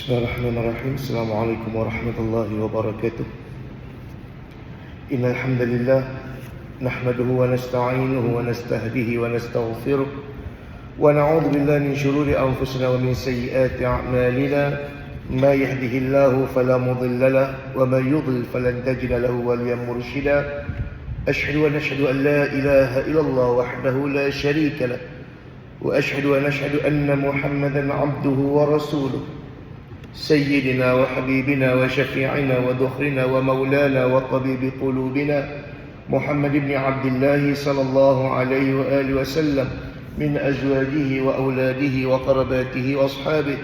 Bismillahirrahmanirrahim. Assalamualaikum warahmatullahi wabarakatuh. Innal hamdalillah nahmaduhu wa nasta'inuhu wa nastahdihi wa nastaghfiruh wa na'udzu billahi min shururi anfusina wa min sayyiati a'malina. May yahdihillahu fala mudilla lahu wa may yudlil falan tajida lahu waliyyan mursyida. Ashhadu an la ilaha illallah wahdahu la sharika lahu wa ashhadu anna Muhammadan 'abduhu wa rasuluh. سيدنا وحبيبنا وشفيعنا وذخرنا ومولانا وطبيب قلوبنا محمد بن عبد الله صلى الله عليه وآله وسلم من أزواجه وأولاده وقرباته وأصحابه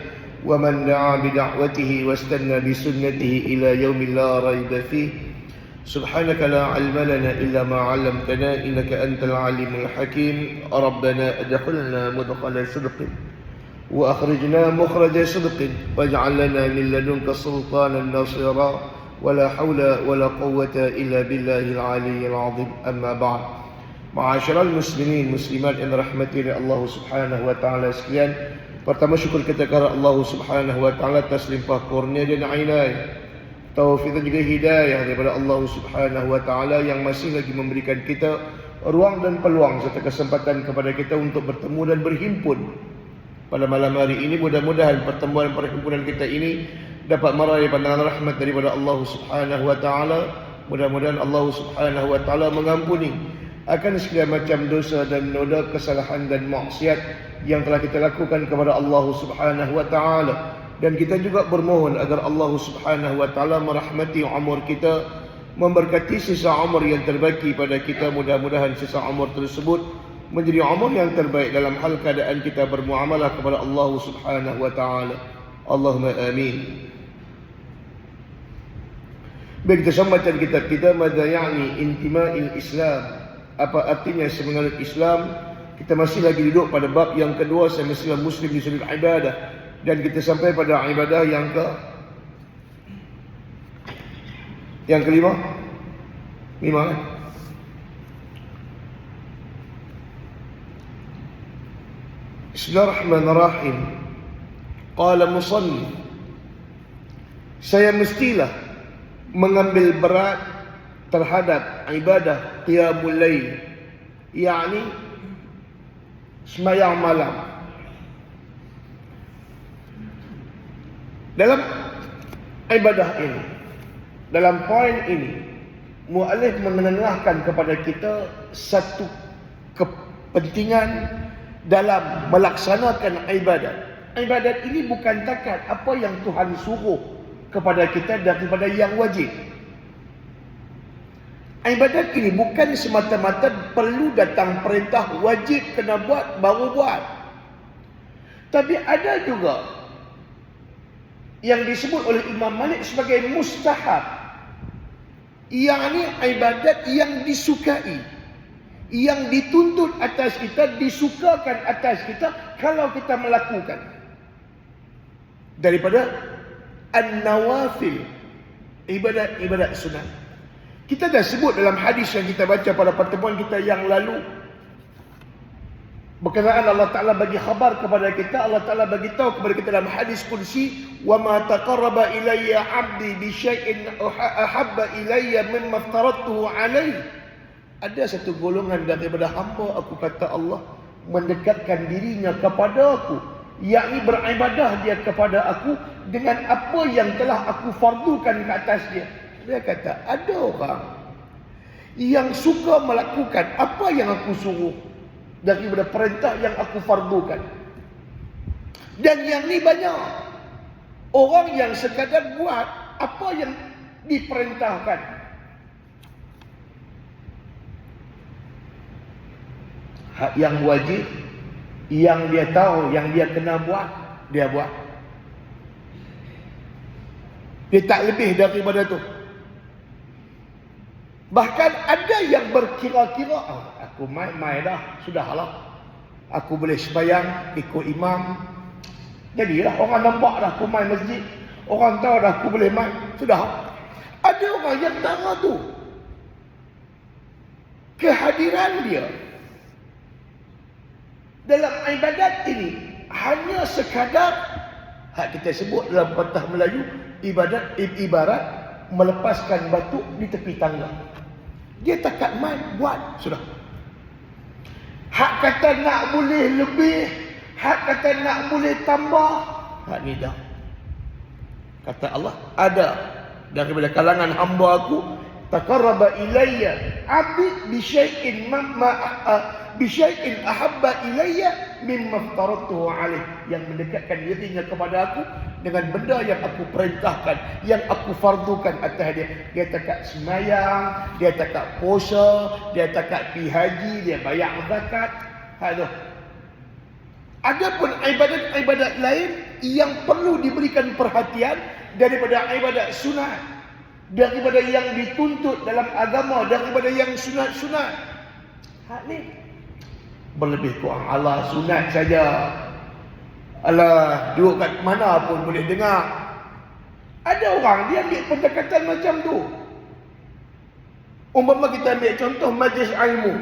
ومن دعا بدعوته واستنى بسنته إلى يوم لا ريب فيه. سبحانك لا علم لنا إلا ما علمتنا إنك أنت العليم الحكيم. ربنا أدخلنا مدخل صدق وأخرجنا مخرج صدق واجعل لنا من لدنك سلطانا نصيرا ولا حول ولا قوة إلا بالله العلي العظيم. أما بعد. Ma'asyiral muslimin muslimat yang dirahmati oleh Allah Subhanahu wa taala sekalian, pertama syukur kita kepada Allah Subhanahu wa taala atas limpah kurnia dan inayah, taufik dan juga hidayah daripada Allah Subhanahu wa taala yang masih lagi memberikan kita ruang dan peluang serta kesempatan kepada kita untuk bertemu dan berhimpun pada malam hari ini. Mudah-mudahan pertemuan perhimpunan kita ini dapat meraih pandangan rahmat daripada Allah Subhanahu wa taala. Mudah-mudahan Allah Subhanahu wa taala mengampuni akan segala macam dosa dan noda, kesalahan dan maksiat yang telah kita lakukan kepada Allah Subhanahu wa taala, dan kita juga bermohon agar Allah Subhanahu wa taala merahmati umur kita, memberkati sisa umur yang terbaki pada kita. Mudah-mudahan sisa umur tersebut menjadi umur yang terbaik dalam hal keadaan kita bermuamalah kepada Allah Subhanahu wa taala. Allahumma amin. Baik, kita sambungkan kitab kita Madza ya'ni intima'il Islam. Apa artinya sebenarnya Islam? Kita masih lagi duduk pada bab yang kedua, semestinya muslim di sudut ibadah, dan kita sampai pada ibadah yang kelima. Kan? Bismillahirrahmanirrahim. Qala musannif, saya mestilah mengambil berat terhadap ibadah qiyamul lail, yakni sembahyang malam. Dalam ibadah ini, dalam poin ini, muallif mengenalkan kepada kita satu kepentingan dalam melaksanakan ibadat. Ibadat ini bukan takat apa yang Tuhan suruh kepada kita daripada yang wajib. Ibadat ini bukan semata-mata perlu datang perintah wajib kena buat baru buat. Tapi ada juga yang disebut oleh Imam Malik sebagai mustahab, yakni ibadat yang disukai, yang dituntut atas kita, disukakan atas kita kalau kita melakukan, daripada an-nawafil, ibadat-ibadat sunat. Kita dah sebut dalam hadis yang kita baca pada pertemuan kita yang lalu, berkenaan Allah Ta'ala bagi khabar kepada kita, Allah Ta'ala bagi tahu kepada kita dalam hadis qudsi, wa ma taqarraba ilayya 'abdi bi syai'in ahabba ilayya mimma aftaradtuhu alayhi. Ada satu golongan daripada hamba aku, kata Allah, mendekatkan dirinya kepada aku, yakni beribadah dia kepada aku dengan apa yang telah aku fardukan ke atas dia. Dia kata, ada orang yang suka melakukan apa yang aku suruh daripada perintah yang aku fardukan. Dan yang ni banyak orang yang sekadar buat apa yang diperintahkan. Hak yang wajib, yang dia tahu, yang dia kena buat, dia buat. Dia tak lebih daripada tu. Bahkan ada yang berkira-kira, aku main dah, sudahlah, aku boleh sembahyang ikut imam, jadilah orang nampak dah aku main masjid, orang tahu dah aku boleh main, sudah. Ada orang yang tara tu, kehadiran dia dalam ibadat ini hanya sekadar Hak kita sebut dalam patah Melayu, ibarat melepaskan batu di tepi tangga. Dia takat main, buat, sudah. Hak kata nak boleh lebih, hak kata nak boleh tambah, hak ni dah. Kata Allah, ada daripada kalangan hamba aku, taqarraba ilayya 'abdi bi syai'in bi syai'in ahabba ilayya mimma aftaratuhu alaih, yang mendekatkan dirinya kepada aku dengan benda yang aku perintahkan, yang aku fardukan atas dia. Dia takat semayang, dia takat puasa, dia takat pergi haji, dia bayar zakat. Aduh. Adapun ibadat-ibadat lain yang perlu diberikan perhatian daripada ibadat sunat, daripada yang dituntut dalam agama, daripada yang sunat-sunat. Hak ni berlebih kurang. Allah sunat saja. Allah duduk kat mana pun boleh dengar. Ada orang dia ambil pendekatan macam tu. Umpama kita ambil contoh majlis ilmu.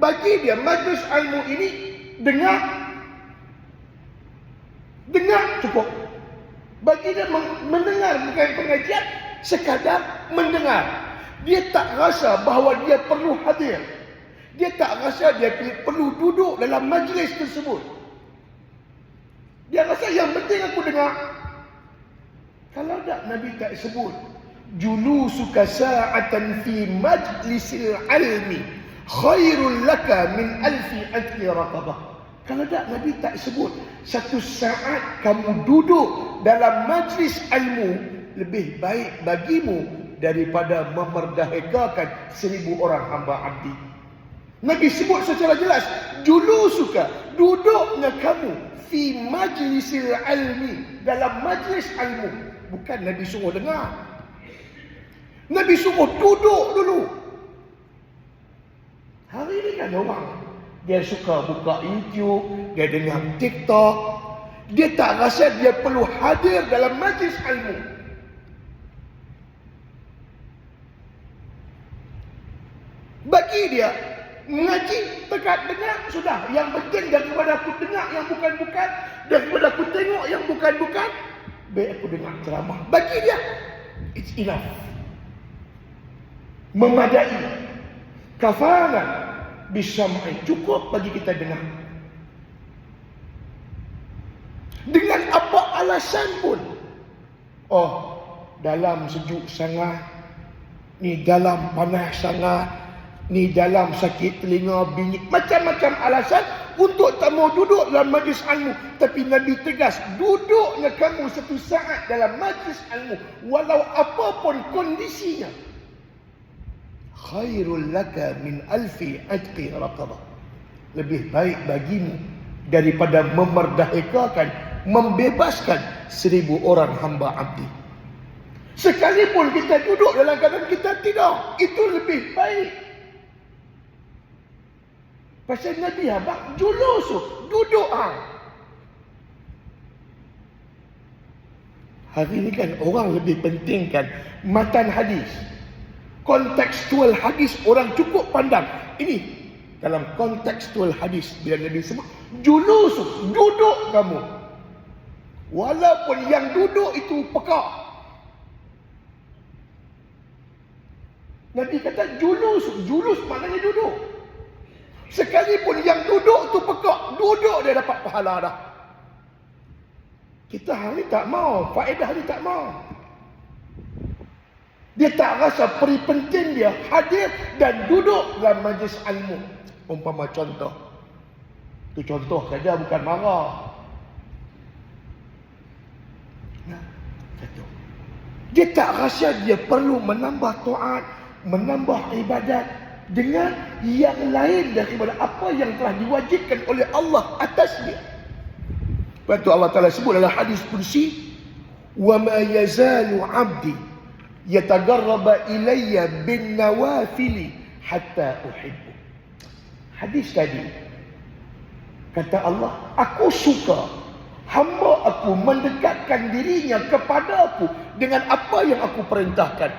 Bagi dia majlis ilmu ini dengar cukup. Bagi dia mendengar bukan pengajian, sekadar mendengar. Dia tak rasa bahawa dia perlu hadir. Dia tak rasa dia perlu duduk dalam majlis tersebut. Dia rasa yang penting aku dengar. Kalau tak, Nabi tak sebut julusuka sa'atan fi majlisil ilmi khairul laka min alfi atli raqabah. Kalau tak, Nabi tak sebut satu saat kamu duduk dalam majlis ilmu lebih baik bagimu daripada memerdekakan 1000 orang hamba abdi. Nabi sebut secara jelas, julusuka, duduknya kamu fi majlisil ilmi, dalam majlis ilmu. Bukan Nabi suruh dengar. Nabi suruh duduk dulu. Hari ini kan orang, dia suka buka YouTube, dia dengar TikTok. Dia tak rasa dia perlu hadir dalam majlis ilmu. Bagi dia, mengaji dekat dengar sudah. Yang penting daripada aku dengar yang bukan-bukan, daripada aku tengok yang bukan-bukan, baik aku dengar ceramah. Bagi dia, it's enough. Memadai. Kafaran bisam'i, cukup bagi kita dengar. Dengan apa alasan pun. Oh, dalam sejuk sangat, ni dalam panas sangat, ni dalam sakit telinga, bingit, macam-macam alasan untuk tak mau duduk dalam majlis ilmu. Tapi Nabi tegas, duduknya kamu satu saat dalam majlis ilmu, walau apapun kondisinya, khairul laka min alfi atqi raqabah, lebih baik bagimu daripada memerdekakan, membebaskan 1000 orang hamba abdi. Sekalipun kita duduk dalam keadaan kita tidur, itu lebih baik. Pasal Nabi abang julus, duduk hang. Hari ini kan orang lebih pentingkan matan hadis. Kontekstual hadis orang cukup pandang. Ini dalam kontekstual hadis, bila Nabi sebut julus, duduk kamu. Walaupun yang duduk itu pekak. Nabi kata julus maknanya duduk. Sekalipun yang duduk tu pekak, duduk dia dapat pahala dah. Kita hari tak mau, faedah ni tak mau. Dia tak rasa peri penting dia hadir dan duduk dalam majlis ilmu. Umpama contoh. Itu contoh saja, bukan marah. Satu. Dia tak rasa dia perlu menambah taat, menambah ibadat dengan yang lain daripada apa yang telah diwajibkan oleh Allah atas dia. Lepas tu Allah Ta'ala sebut dalam hadis kursi, wa ma yazalu 'abdi yatagarraba ilayya bin nawafili hatta uhibbu. Hadis tadi kata Allah, aku suka hamba aku mendekatkan dirinya kepada aku dengan apa yang aku perintahkan.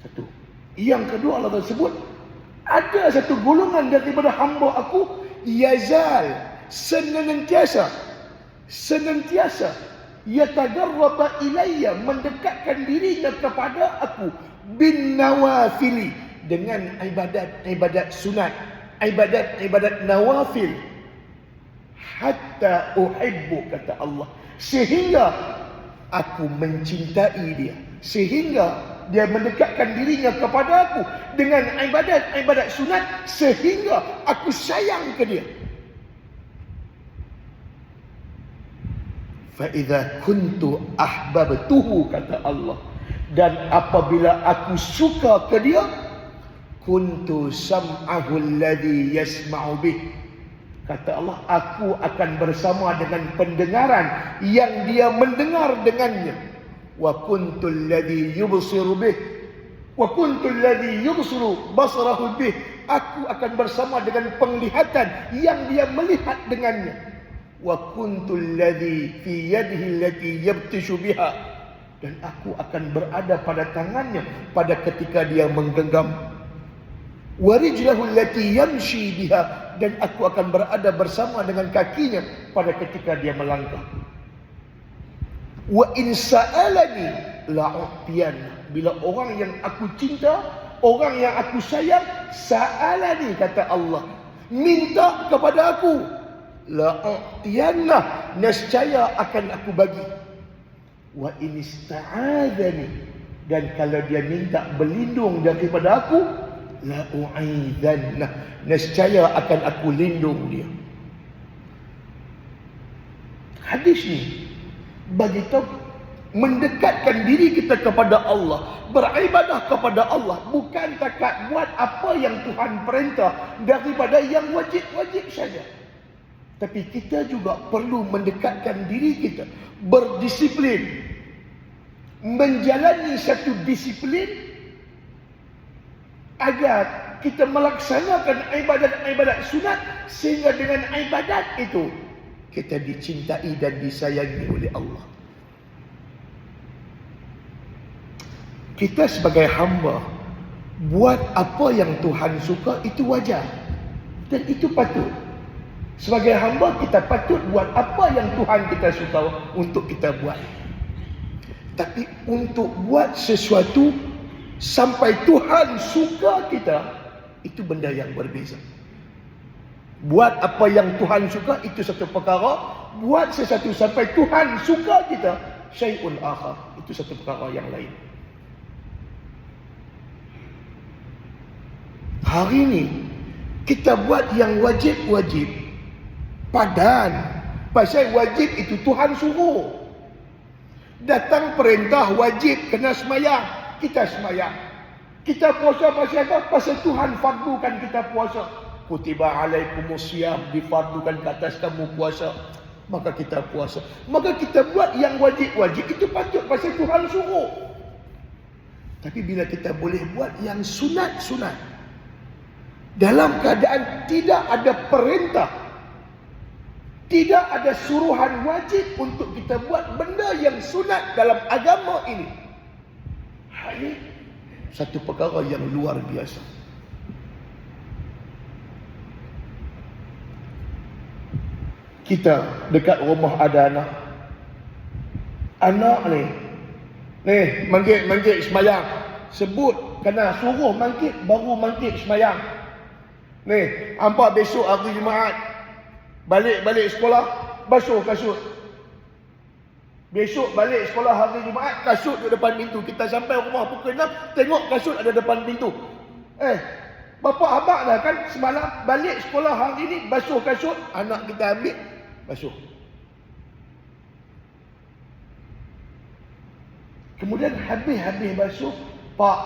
Satu. Yang kedua, Allah tersebut ada satu golongan daripada hamba aku yazal, senantiasa yatagarraba ilayya, mendekatkan dirinya kepada aku, bin nawafili, dengan ibadat sunat, ibadat nawafil, hatta uhibbu, kata Allah, sehingga aku mencintai dia, sehingga dia mendekatkan dirinya kepada aku dengan ibadat sunat, sehingga aku sayang ke dia. Fa idza kuntu ahbabtuhu, kata Allah, dan apabila aku suka ke dia, kuntu sam'ahu alladhi yasma'u bih, kata Allah, aku akan bersama dengan pendengaran yang dia mendengar dengannya. Wa kuntul ladzi yubsiru bih, wa kuntul ladzi yubsiru basarahu bih, aku akan bersama dengan penglihatan yang dia melihat dengannya. Wa kuntul ladzi fi yadihi allati yabtishu biha, dan aku akan berada pada tangannya pada ketika dia menggenggam. Wa rijlahu allati yamshi biha, dan aku akan berada bersama dengan kakinya pada ketika dia melangkah. Wa in sa'alani la'utiyan, bila orang yang aku cinta, orang yang aku sayang, sa'alani, kata Allah, minta kepada aku, la'utiyanna, nescaya akan aku bagi. Wa in ista'adani, dan kalau dia minta berlindung daripada aku, la'u'idhanna, nescaya akan aku lindung dia. Hadis ni bagi tahu mendekatkan diri kita kepada Allah, beribadah kepada Allah, bukan takat buat apa yang Tuhan perintah daripada yang wajib-wajib saja, tapi kita juga perlu mendekatkan diri kita, berdisiplin, menjalani satu disiplin agar kita melaksanakan ibadat-ibadat sunat, sehingga dengan ibadat itu kita dicintai dan disayangi oleh Allah. Kita sebagai hamba buat apa yang Tuhan suka, itu wajar dan itu patut. Sebagai hamba kita patut buat apa yang Tuhan kita suka untuk kita buat. Tapi untuk buat sesuatu sampai Tuhan suka kita, itu benda yang berbeza. Buat apa yang Tuhan suka itu satu perkara, buat sesuatu sampai Tuhan suka kita, syai'un akhar, itu satu perkara yang lain. Hari ini kita buat yang wajib-wajib, padan, pasal wajib itu Tuhan suruh. Datang perintah wajib kena semayang, kita semayang. Kita puasa pasal apa? Pasal Tuhan fardukan kita puasa. Kutiba alaikumusiyam, difardukan ke atas kamu puasa, maka kita puasa. Maka kita buat yang wajib-wajib, itu patut pasal Tuhan suruh. Tapi bila kita boleh buat yang sunat-sunat, dalam keadaan tidak ada perintah, tidak ada suruhan wajib untuk kita buat benda yang sunat dalam agama ini, ini satu perkara yang luar biasa. Kita dekat rumah ada anak ni mangkit semayang, sebut kena suruh mangkit, baru mangkit semayang. Ni hampa besok hari Jumaat balik sekolah, basuh kasut. Besok balik sekolah hari Jumaat, kasut di depan pintu. Kita sampai rumah pukul 6, tengok kasut ada depan pintu. Bapa abang dah kan semalam balik sekolah hari ni, basuh kasut, anak kita ambil basuh. Kemudian habis basuh, pak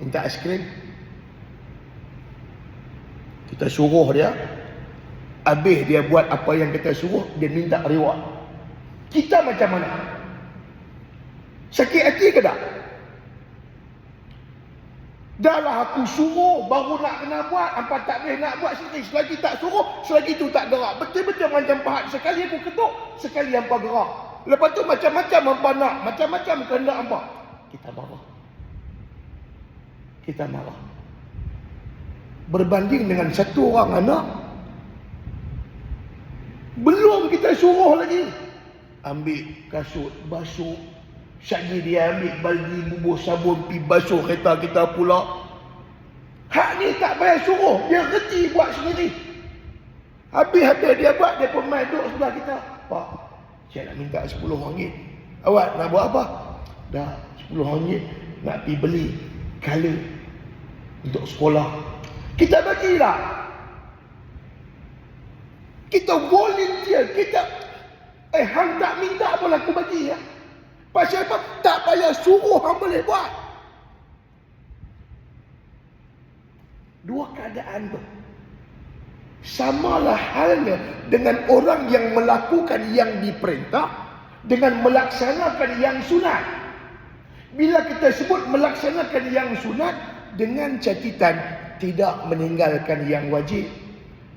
minta aiskrim. Kita suruh dia, habis dia buat apa yang kita suruh, dia minta reward. Kita macam mana? Sakit hati ke tak? Dah lah aku suruh baru nak kena buat, hampa tak boleh nak buat sendiri. Selagi tak suruh, selagi tu tak gerak. Betul-betul macam pahat. Sekali aku ketuk, sekali hampa gerak. Lepas tu macam-macam hampa nak, macam-macam kehendak hampa. Kita marah. Berbanding dengan satu orang anak, belum kita suruh lagi, ambil kasut, basuh. Syakji dia ambil baldi bubuh sabun, pi basuh kereta kita pula. Hak ni tak payah suruh, dia reti buat sendiri. Habis-habis dia buat, dia pun main duduk sebelah kita. Pak, saya nak minta RM10. Awak nak buat apa? Dah, RM10 nak pergi beli color untuk sekolah. Kita bagilah. Kita volunteer, kita hang tak minta pun aku bagi ya. Pasal apa? Tak payah suruh hang boleh buat. Dua keadaan tu. Samalah halnya dengan orang yang melakukan yang diperintah dengan melaksanakan yang sunat. Bila kita sebut melaksanakan yang sunat dengan catatan tidak meninggalkan yang wajib.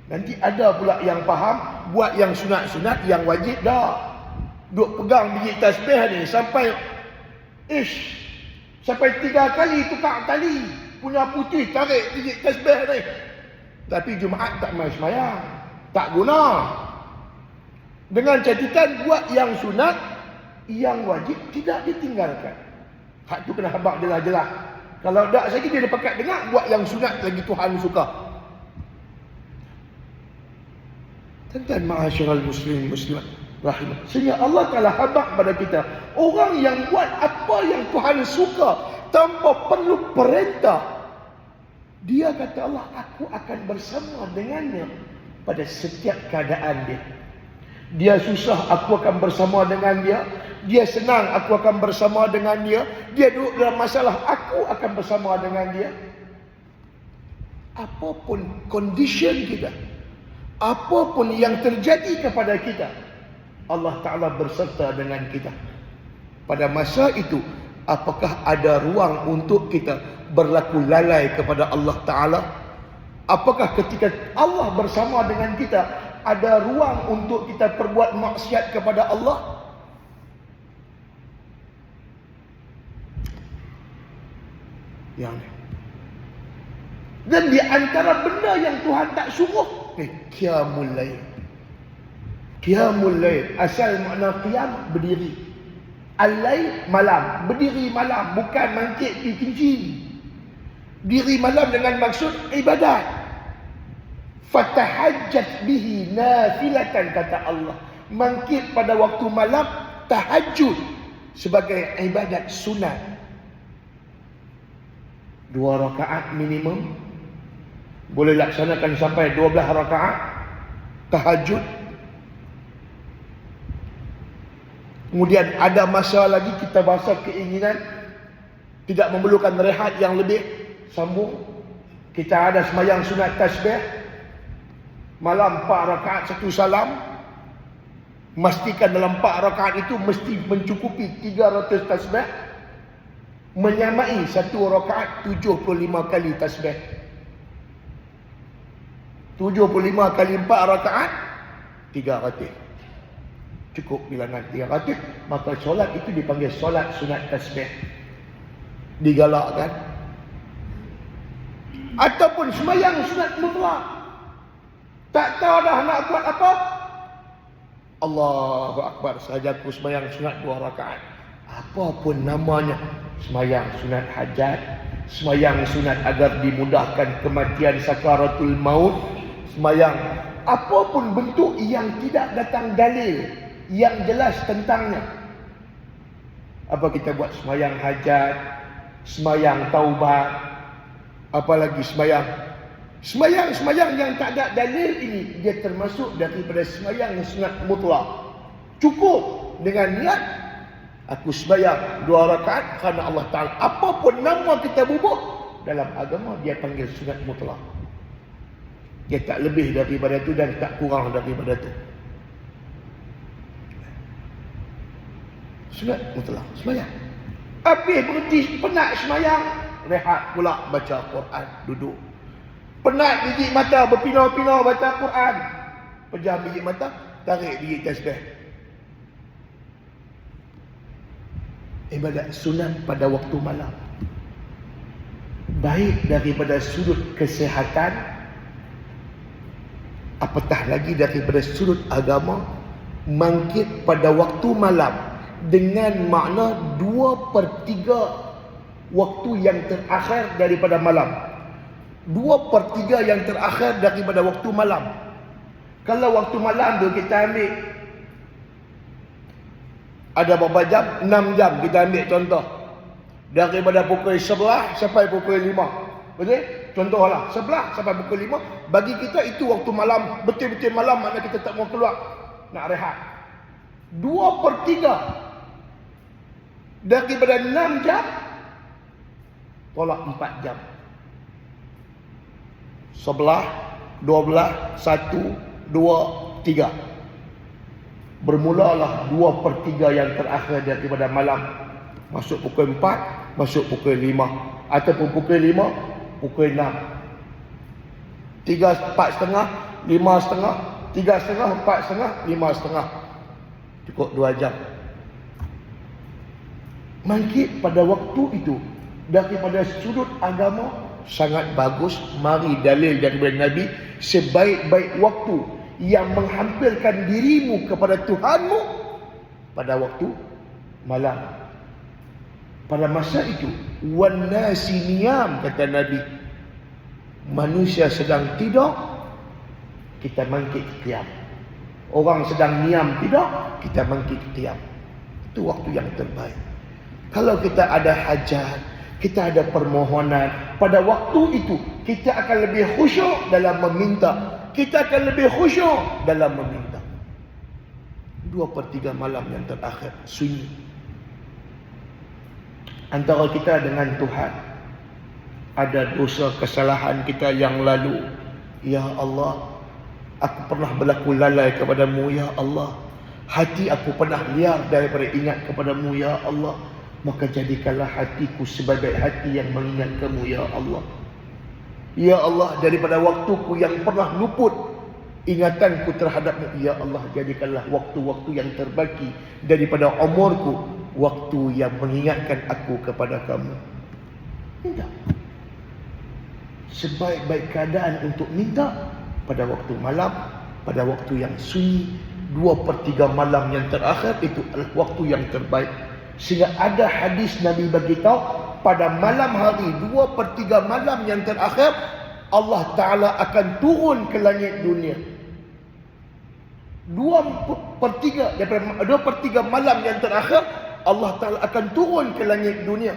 Nanti ada pula yang faham buat yang sunat-sunat, yang wajib dah. Duk pegang biji tasbih ni sampai sampai 3 kali tukar tali. Punya putih tarik biji tasbih ni. Tapi Jumaat tak main semayang. Tak guna. Dengan catatan buat yang sunat, yang wajib tidak ditinggalkan. Hak tu kena habaq jelas-jelas. Kalau tak lagi dia dapat dengar buat yang sunat lagi Tuhan suka. Tuan-tuan ma'asyiral muslimat rahimah. Sehingga Allah Ta'ala habaq pada kita orang yang buat apa yang Tuhan suka tanpa perlu perintah. Dia kata Allah, aku akan bersama dengannya pada setiap keadaan dia. Dia susah, aku akan bersama dengan dia. Dia senang, aku akan bersama dengan dia. Dia duduk dalam masalah, aku akan bersama dengan dia. Apapun condition kita, apapun yang terjadi kepada kita, Allah Ta'ala berserta dengan kita. Pada masa itu, apakah ada ruang untuk kita berlaku lalai kepada Allah Ta'ala? Apakah ketika Allah bersama dengan kita, ada ruang untuk kita perbuat maksiat kepada Allah? Yang ni. Dan di antara benda yang Tuhan tak suruh, qiyamul lail. Qiyamul lail, asal makna qiyam, berdiri. Al-lail, malam. Berdiri malam, bukan mangkit pergi kencing. Diri malam dengan maksud ibadat. Fatahajjat bihi nafilatan, kata Allah. Mangkit pada waktu malam, tahajud sebagai ibadat sunat. 2 rakaat minimum. Boleh laksanakan sampai 12 rakaat tahajud. Kemudian ada masa lagi kita bahasa keinginan tidak memerlukan rehat yang lebih, sambung. Kita ada sembahyang sunat tasbih malam 4 rakaat 1 salam. Memastikan dalam 4 rakaat itu mesti mencukupi 300 tasbih, menyamai 1 rakaat 75 kali tasbih. 75 kali 4 rakaat 300. Cukup bilangan 300, maka solat itu dipanggil solat sunat tasbih. Digalakkan. Ataupun sembahyang sunat mutlak. Tak tahu dah nak buat apa, Allahu Akbar saja aku sembahyang sunat 2 rakaat. Apapun namanya, sembahyang sunat hajat, sembahyang sunat agar dimudahkan kematian sakaratul maut, sembahyang apapun bentuk yang tidak datang dalil yang jelas tentangnya. Apa kita buat sembahyang hajat, sembahyang taubat, apalagi sembahyang yang tak ada dalil ini, dia termasuk daripada sembahyang sunat mutlak. Cukup dengan niat aku sembahyang 2 rakaat kerana Allah Ta'ala. Apapun nama kita bubuh dalam agama, dia panggil sunat mutlak. Dia tak lebih daripada itu dan tak kurang daripada itu. Sunat mutlak, sembahyang. Habis berhenti, penat sembahyang, rehat pula baca Quran, duduk. Penat biji mata, berpinau-pinau baca Quran, pejam biji mata, tarik biji tasbih. Ibadat sunat pada waktu malam, baik daripada sudut kesihatan, apatah lagi daripada sudut agama, Mangkit pada waktu malam dengan makna 2/3 waktu yang terakhir daripada malam. 2/3 yang terakhir daripada waktu malam. Kalau waktu malam tu kita ambil ada berapa jam? 6 jam kita ambil contoh. Daripada pukul 11 sampai pukul 5. Betul? Contohlah 11 sampai pukul 5. Bagi kita itu waktu malam. Betul-betul malam, mana kita tak mau keluar. Nak rehat. 2/3 daripada 6 jam tolak 4 jam. 11, 12, 1, 2, 3. Bermulalah 2/3 yang terakhir daripada malam. Masuk pukul 4, masuk pukul 5. Ataupun pukul 5, pukul 6. 3, 4:30, 5:30, 3:30, 4:30, 5:30. Cukup 2 jam. Mangkit pada waktu itu daripada sudut agama sangat bagus. Mari dalil daripada Nabi, sebaik-baik waktu yang menghampirkan dirimu kepada Tuhanmu pada waktu malam. Pada masa itu, wan nasi niyam, kata Nabi, manusia sedang tidur, kita mangkit qiyam. Orang sedang niam tidur, kita mangkit qiyam. Itu waktu yang terbaik. Kalau kita ada hajat, kita ada permohonan, pada waktu itu kita akan lebih khusyuk dalam meminta. Kita akan lebih khusyuk dalam meminta. 2/3 malam yang terakhir sunyi antara kita dengan Tuhan. Ada dosa kesalahan kita yang lalu. Ya Allah, aku pernah berlaku lalai kepadamu, ya Allah. Hati aku pernah liar daripada ingat kepadamu, ya Allah. Maka jadikanlah hatiku sebagai hati yang mengingat kamu, ya Allah. Ya Allah, daripada waktuku yang pernah luput ingatanku terhadapmu, ya Allah, jadikanlah waktu-waktu yang terbaki daripada umurku waktu yang mengingatkan aku kepada kamu. Minta. Sebaik-baik keadaan untuk minta pada waktu malam, pada waktu yang sunyi. 2/3 malam yang terakhir itu adalah waktu yang terbaik. Sehingga ada hadis Nabi beritahu, pada malam hari 2/3 malam yang terakhir, Allah Ta'ala akan turun ke langit dunia. 2/3 malam yang terakhir, Allah Ta'ala akan turun ke langit dunia.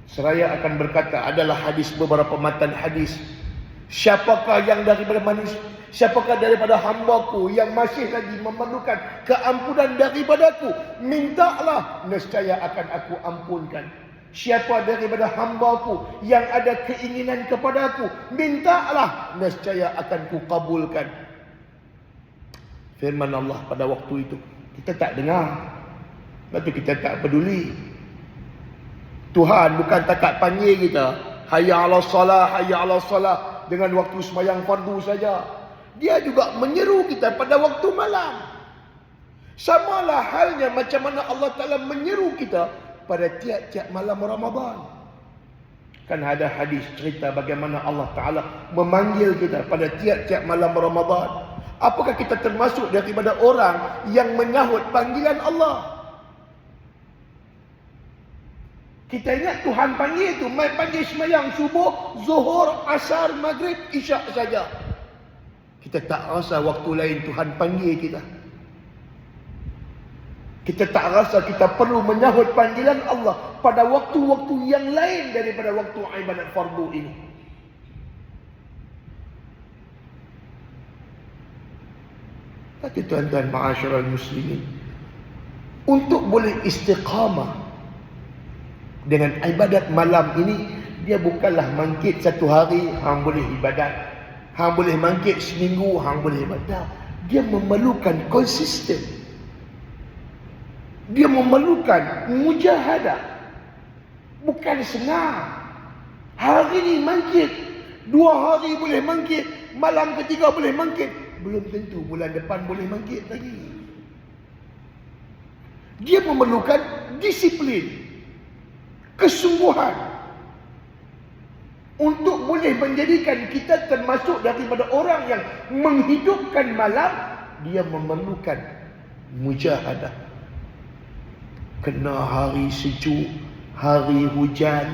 Seraya akan berkata, adalah hadis, beberapa matan hadis, siapakah yang daripada manusia, siapakah daripada hambaku yang masih lagi memerlukan keampunan daripadaku, mintalah, nescaya akan aku ampunkan. Siapa daripada hambaku yang ada keinginan kepadaku, mintalah, nescaya akan ku kabulkan. Firman Allah pada waktu itu kita tak dengar, lepas tu kita tak peduli. Tuhan bukan takat panggil kita, hayya 'alas salah, hayya 'alas salah, dengan waktu sembahyang fardu saja. Dia juga menyeru kita pada waktu malam. Samalah halnya macam mana Allah Ta'ala menyeru kita pada tiap-tiap malam Ramadan. Kan ada hadis cerita bagaimana Allah Ta'ala memanggil kita pada tiap-tiap malam Ramadan. Apakah kita termasuk daripada orang yang menyahut panggilan Allah? Kita ingat Tuhan panggil itu, mai panggil sembahyang subuh, zuhur, asar, maghrib, isyak saja. Kita tak rasa waktu lain Tuhan panggil kita. Kita tak rasa kita perlu menyahut panggilan Allah pada waktu-waktu yang lain daripada waktu ibadat fardu ini. Tapi tuan-tuan ma'asyiral muslimin, untuk boleh istiqamah dengan ibadat malam ini, dia bukanlah mangkit satu hari hang boleh ibadat, hang boleh mangkit seminggu hang boleh ibadat. Dia memerlukan konsisten. Dia memerlukan mujahadah. Bukan senang. Hari ini mangkit, 2 hari boleh mangkit, malam ketiga boleh mangkit, belum tentu bulan depan boleh mangkit lagi. Dia memerlukan disiplin, kesungguhan untuk boleh menjadikan kita termasuk daripada orang yang menghidupkan malam dia memerlukan mujahadah. Kena hari sejuk, hari hujan,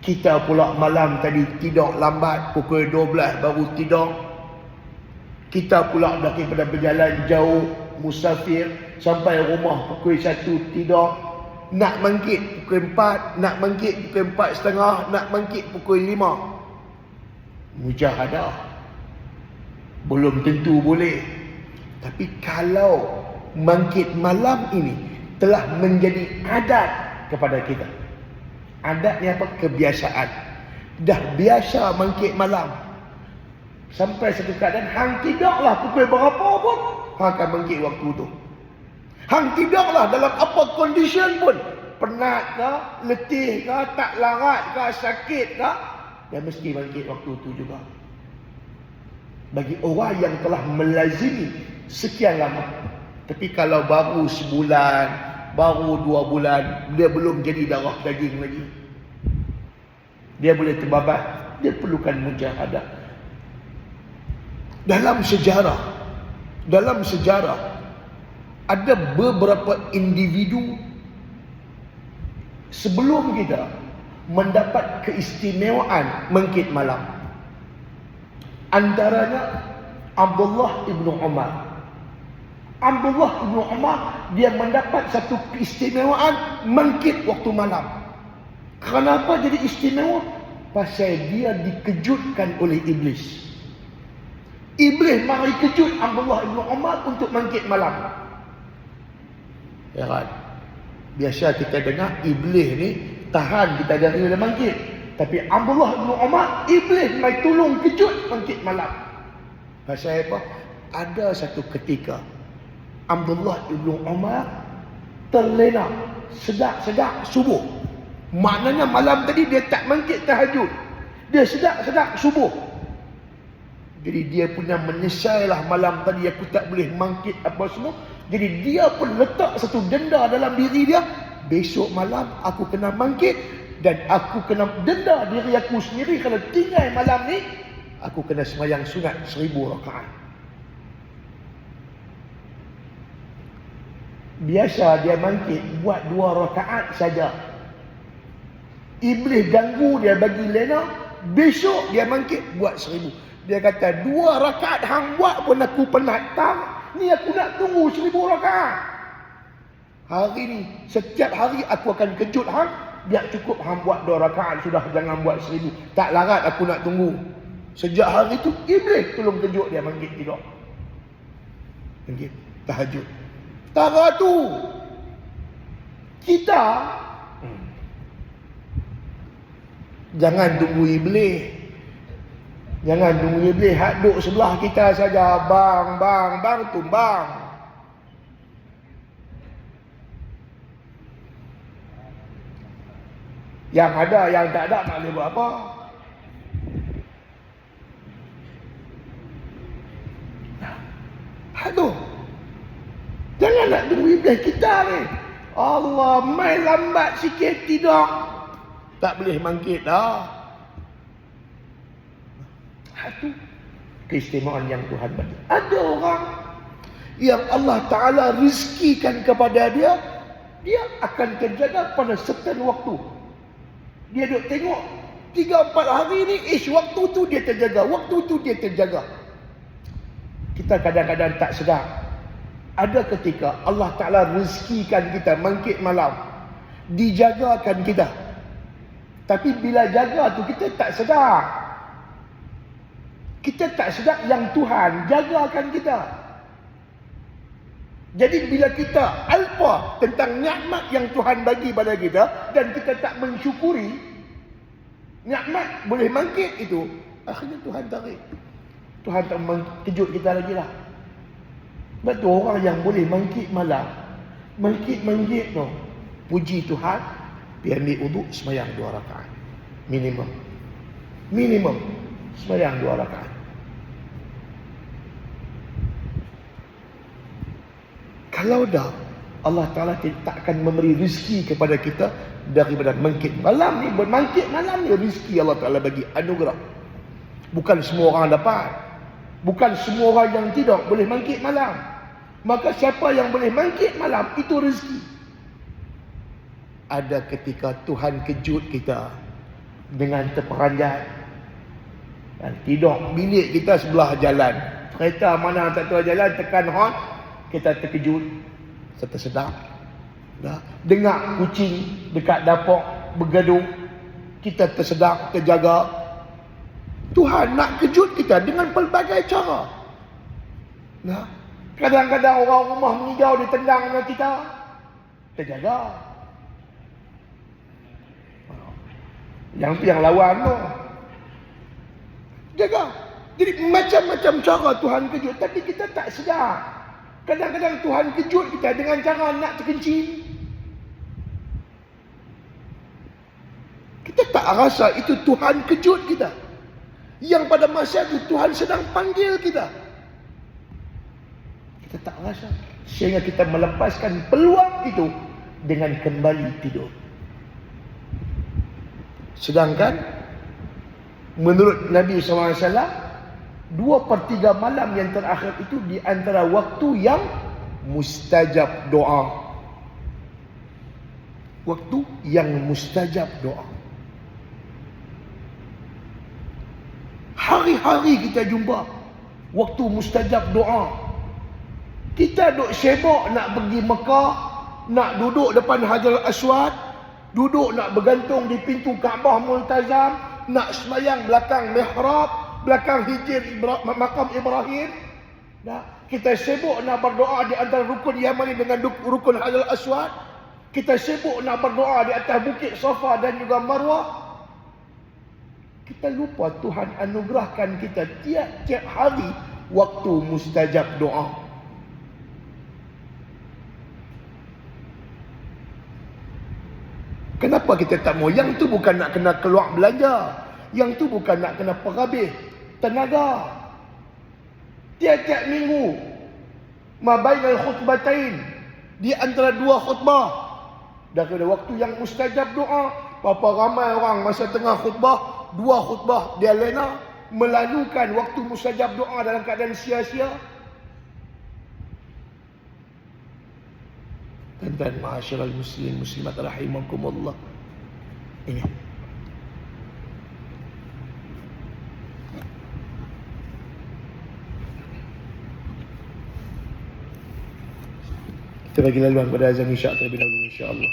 kita pula malam tadi tidur lambat, pukul 12 baru tidur. Kita pula daripada berjalan jauh, musafir, sampai rumah pukul 1 tidur. Nak bangkit pukul 4, nak bangkit pukul 4.30, nak bangkit pukul 5. Mujahadah. Belum tentu boleh. Tapi kalau bangkit malam ini telah menjadi adat kepada kita. Adat ni apa? Kebiasaan. Dah biasa bangkit malam. Sampai satu keadaan hang tidaklah pukul berapa pun hang akan bangkit waktu tu. Hang tidaklah dalam apa condition pun, penat ke, letih ke, tak larat ke, sakit ke, dia mesti bangkit waktu tu juga. Bagi orang yang telah melazimi sekian lama. Tapi kalau baru sebulan, baru 2 bulan, dia belum jadi darah daging lagi, dia boleh terbabat, dia perlukan mujahadah. Dalam sejarah ada beberapa individu sebelum kita mendapat keistimewaan bangkit malam. Antaranya Abdullah ibnu Umar. Abdullah ibnu Umar, dia mendapat satu keistimewaan bangkit waktu malam. Kenapa jadi istimewa? Pasal dia dikejutkan oleh iblis. Iblis mari kejut Abdullah ibnu Umar untuk bangkit malam. Ya kan? Biasa kita dengar iblis ni tahan kita dari dia bangkit. Tapi Abdullah ibnu Umar, iblis mai tolong kejut bangkit malam. Pasal apa? Ada satu ketika Abdullah ibnu Umar terlena sedap-sedap subuh. Maknanya malam tadi dia tak bangkit tahajud. Dia sedap-sedap subuh. Jadi dia punya menyesailah malam tadi aku tak boleh bangkit apa semua. Jadi dia pun letak satu denda dalam diri dia. Besok malam aku kena bangkit. Dan aku kena denda diri aku sendiri. Kalau tinggal malam ni, aku kena sembahyang sunat 1000 rakaat. Biasa dia bangkit buat 2 rakaat saja. Iblis ganggu dia bagi lena. Besok dia bangkit buat 1000. Dia kata 2 rakaat hang buat pun aku penat. Tak, ni aku nak tunggu 1000 rakaat. Hari ni, setiap hari aku akan kejut hang. Biar cukup hang buat 2 rakaat sudah, jangan buat 1000. Tak larat aku nak tunggu. Sejak hari tu iblis tolong kejut dia bangkit tidur. Bangkit tahajud. Tara tu kita jangan tunggu iblis. Jangan tunggu iblis hak duduk sebelah kita saja. Bang, tumbang. Yang ada, yang tak ada, tak boleh buat apa. Aduh. Jangan nak tunggu iblis kita ni. Allah, main lambat sikit tidur. Tak boleh bangkit dah. Itu keistimewaan yang Tuhan bagi. Ada orang yang Allah Ta'ala rizkikan kepada dia, dia akan terjaga pada certain waktu. Dia duduk tengok 3-4 hari ni, waktu tu dia terjaga, waktu tu dia terjaga. Kita kadang-kadang tak sedar. Ada ketika Allah Ta'ala rizkikan kita bangkit malam, dijagakan kita. Tapi bila jaga tu kita tak sedar. Kita tak sedar yang Tuhan jagakan kita. Jadi bila kita alpa tentang nikmat yang Tuhan bagi pada kita dan kita tak mensyukuri nikmat boleh bangkit itu, akhirnya Tuhan tarik. Tuhan tak kejut kita lagi lah. Betul, orang yang boleh bangkit malam, bangkit tu, puji Tuhan, pergi ambil wuduk, sembahyang 2 rakaat. Minimum sembahyang 2 rakaat. Kalau dah Allah Ta'ala tak akan memberi rezeki kepada kita daripada bangkit malam ni. Bangkit malam ni rezeki Allah Ta'ala bagi anugerah. Bukan semua orang dapat. Bukan semua orang yang tidur boleh bangkit malam. Maka siapa yang boleh bangkit malam, itu rezeki. Ada ketika Tuhan kejut kita dengan terperanjat. Dan tidur bilik kita sebelah jalan. Kereta mana tak tahu jalan, tekan horn, kita terkejut. Serta sedap. Dengar kucing dekat dapur bergaduh, kita tersedak, terjaga. Tuhan nak kejut kita dengan pelbagai cara. Kadang-kadang orang rumah mengigau ditendang dengan kita, terjaga. Yang tu yang lawan tu, jaga. Jadi macam-macam cara Tuhan kejut, tapi kita tak sedar. Kadang-kadang Tuhan kejut kita dengan cara nak terkencing. Kita tak rasa itu Tuhan kejut kita. Yang pada masa itu Tuhan sedang panggil kita. Kita tak rasa. Sehingga kita melepaskan peluang itu dengan kembali tidur. Sedangkan menurut Nabi SAW, 2/3 malam yang terakhir itu di antara waktu yang mustajab doa. Waktu yang mustajab doa. Hari-hari kita jumpa waktu mustajab doa. Kita duk sibuk nak pergi Mekah, nak duduk depan Hajar Aswad, duduk nak bergantung di pintu Kaabah Multazam, nak sembahyang belakang mihrab, belakang hijir makam Ibrahim. Kita sibuk nak berdoa di antara rukun Yamani dengan rukun Hajar Aswad. Kita sibuk nak berdoa di atas bukit Safa dan juga Marwah. Kita lupa Tuhan anugerahkan kita tiap-tiap hari waktu mustajab doa. Kenapa kita tak mau? Yang tu bukan nak kena keluar belanja. Yang tu bukan nak kena perhabis tenaga. Tiap-tiap minggu, mabainal khutbatain, di antara dua khutbah, dah ada waktu yang mustajab doa. Berapa ramai orang masa tengah khutbah, 2 khutbah dia lena, melalukan waktu mustajab doa dalam keadaan sia-sia. Tuan-tuan, ma'asyiral muslim muslimat rahimakumullah. Ini kita bagi laluan pada azan isyak terlebih dahulu, insya-Allah.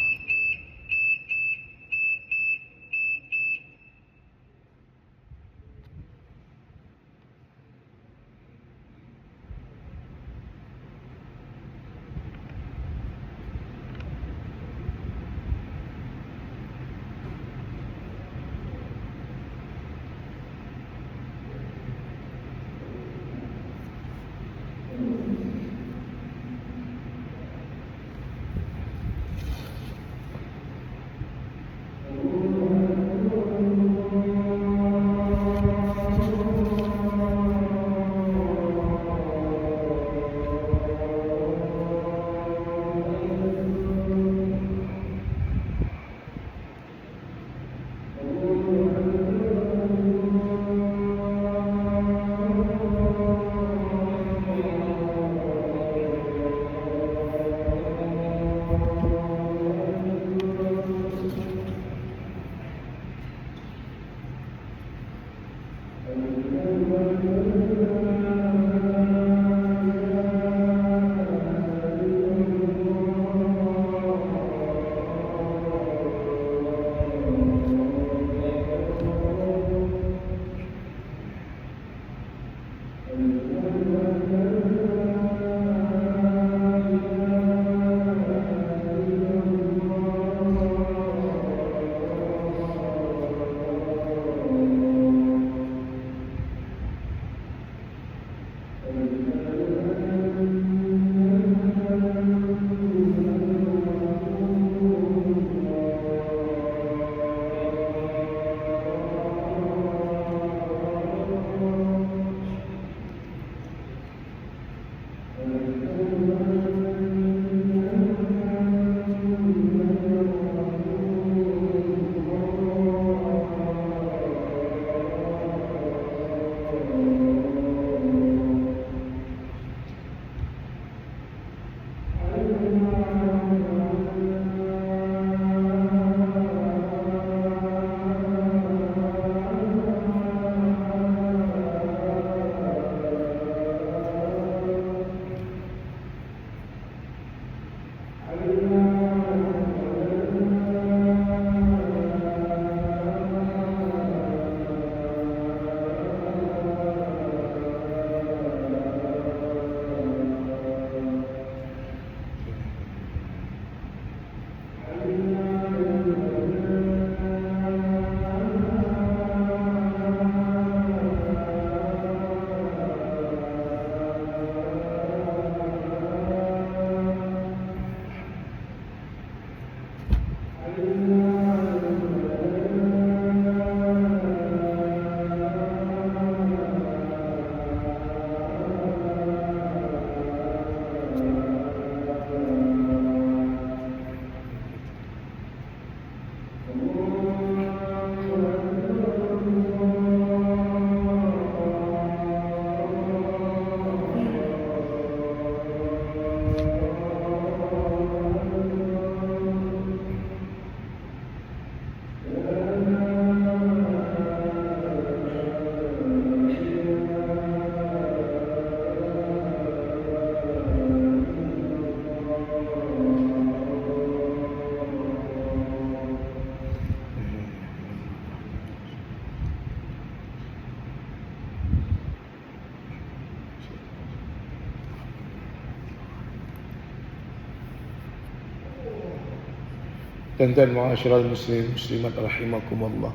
Tuan-tuan ma'asyiral muslim muslimat rahimakumullah.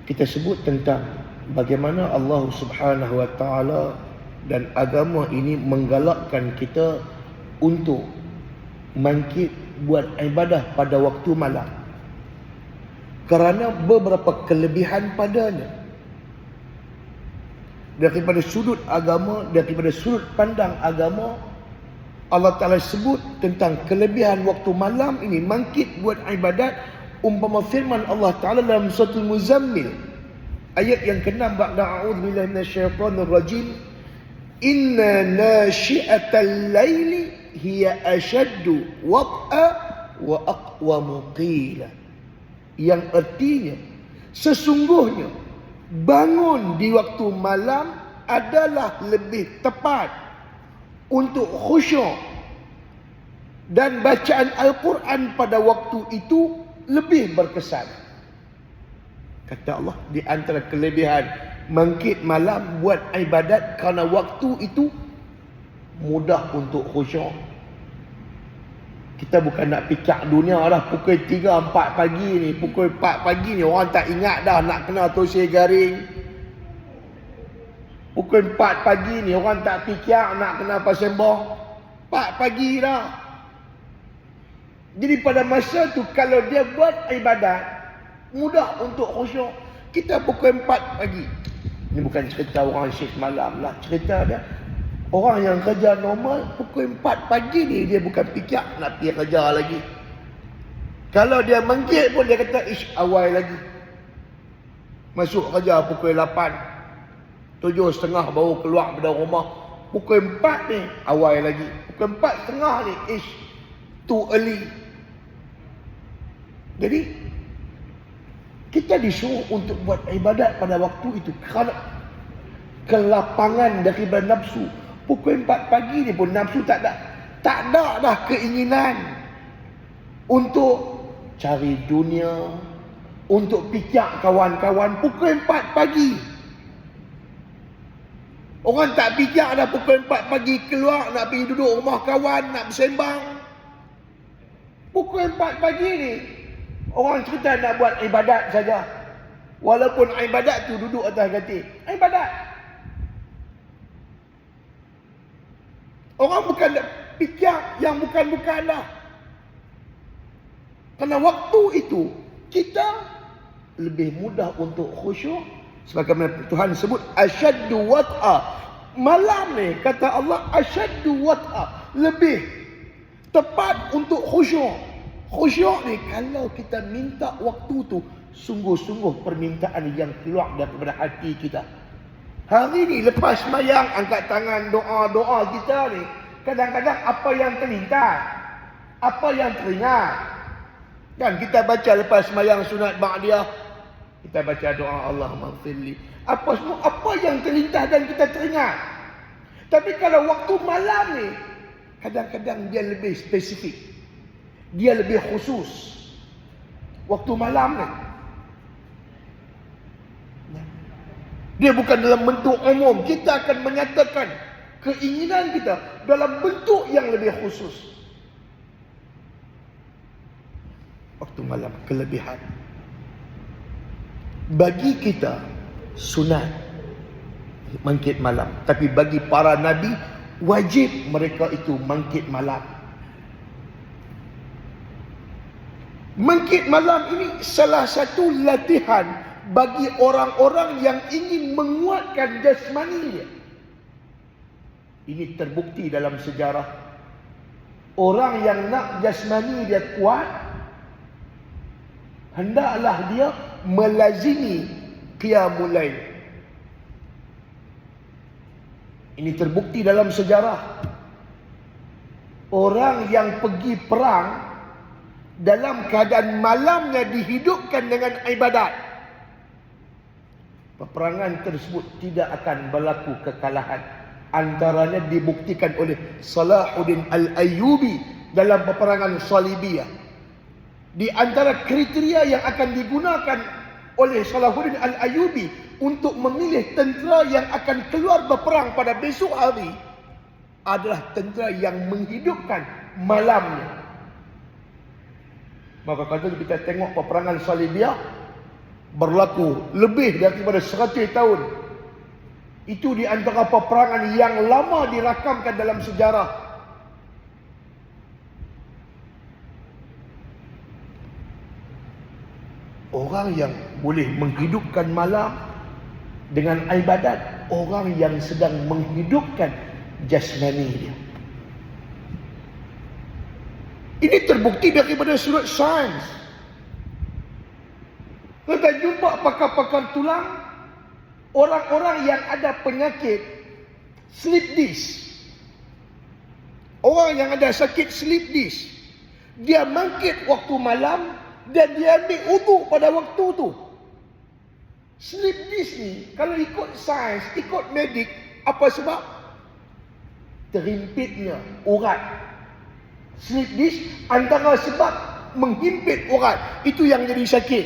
Kita sebut tentang bagaimana Allah Subhanahu wa taala dan agama ini menggalakkan kita untuk bangkit buat ibadah pada waktu malam. Kerana beberapa kelebihan padanya. Daripada sudut agama, daripada sudut pandang agama, Allah Ta'ala sebut tentang kelebihan waktu malam ini bangkit buat ibadat, umpama firman Allah Ta'ala dalam surah Al-Muzammil ayat yang ke-6, ba'da a'udzubillahi minasyaitonir rajim, inna nasyi'atal laili hiya ashaddu wat'a wa aqwamu qila, yang artinya sesungguhnya bangun di waktu malam adalah lebih tepat untuk khusyuk, dan bacaan Al-Quran pada waktu itu lebih berkesan. Kata Allah, di antara kelebihan bangkit malam buat ibadat kerana waktu itu mudah untuk khusyuk. Kita bukan nak pikir dunia dah pukul 3, 4 pagi ni. Pukul 4 pagi ni orang tak ingat dah nak kena tosir garing. Pukul 4 pagi ni orang tak fikir nak kena pasembah. 4 pagi dah. Jadi pada masa tu kalau dia buat ibadat mudah untuk khusyuk. Kita pukul 4 pagi. Ini bukan cerita orang shift malam lah. Cerita dia orang yang kerja normal pukul 4 pagi ni dia bukan fikir nak pergi kerja lagi. Kalau dia menggigit pun dia kata awal lagi. Masuk kerja pukul 8. 7.30 baru keluar dari rumah. Pukul 4 ni awal lagi. Pukul 4.30 ni too early. Jadi kita disuruh untuk buat ibadat pada waktu itu kerana kelapangan daripada nafsu. Pukul 4 pagi ni pun nafsu tak ada dah keinginan untuk cari dunia, untuk fikir kawan-kawan. Pukul 4 pagi orang tak fikir dah. Pukul 4 pagi keluar nak pergi duduk rumah kawan, nak bersembang. Pukul 4 pagi ni orang cerita nak buat ibadat saja. Walaupun ibadat tu duduk atas gatil. Ibadat. Orang bukan nak fikir yang bukan-bukan dah. Kerana waktu itu kita lebih mudah untuk khusyuk. Sebagaimana Tuhan sebut asyaddu wat'a. Malam ni kata Allah asyaddu wat'a, lebih tepat untuk khusyuk. Khusyuk ni kalau kita minta waktu tu sungguh-sungguh permintaan yang keluar daripada hati kita. Hari ni lepas sembahyang angkat tangan doa-doa kita ni, kadang-kadang apa yang terlintas, apa yang teringat. Kan kita baca lepas sembahyang sunat ba'diyah, kita baca doa Allahumma ighfirli. Apa semua, apa yang terlintas dan kita teringat. Tapi kalau waktu malam ni, kadang-kadang dia lebih spesifik. Dia lebih khusus. Waktu malam ni. Dia bukan dalam bentuk umum. Kita akan menyatakan keinginan kita dalam bentuk yang lebih khusus. Waktu malam, kelebihan. Bagi kita sunat bangkit malam, tapi bagi para nabi wajib mereka itu bangkit malam. Bangkit malam ini salah satu latihan bagi orang-orang yang ingin menguatkan jasmani dia. Ini terbukti dalam sejarah. Orang yang nak jasmani dia kuat, hendaklah dia melazimi qiyamul lail. Ini terbukti dalam sejarah. Orang yang pergi perang dalam keadaan malamnya dihidupkan dengan ibadat, peperangan tersebut tidak akan berlaku kekalahan. Antaranya dibuktikan oleh Salahuddin Al-Ayyubi dalam peperangan Salibiyah. Di antara kriteria yang akan digunakan oleh Salahuddin Al-Ayyubi untuk memilih tentera yang akan keluar berperang pada besok hari adalah tentera yang menghidupkan malamnya. Maka kalau kita tengok peperangan Salibiyah berlaku lebih daripada 100 tahun. Itu di antara peperangan yang lama dirakamkan dalam sejarah. Orang yang boleh menghidupkan malam dengan ibadat, orang yang sedang menghidupkan jasmani dia. Ini terbukti daripada sudut sains. Kita jumpa pakar-pakar tulang, orang-orang yang ada penyakit sleep disc. Orang yang ada sakit sleep disc, dia bangkit waktu malam dan dia ambil uduk pada waktu tu. Sleep disc ni, kalau ikut sains, ikut medik, apa sebab? Terimpitnya urat. Sleep disc antara sebab menghimpit urat, itu yang jadi sakit.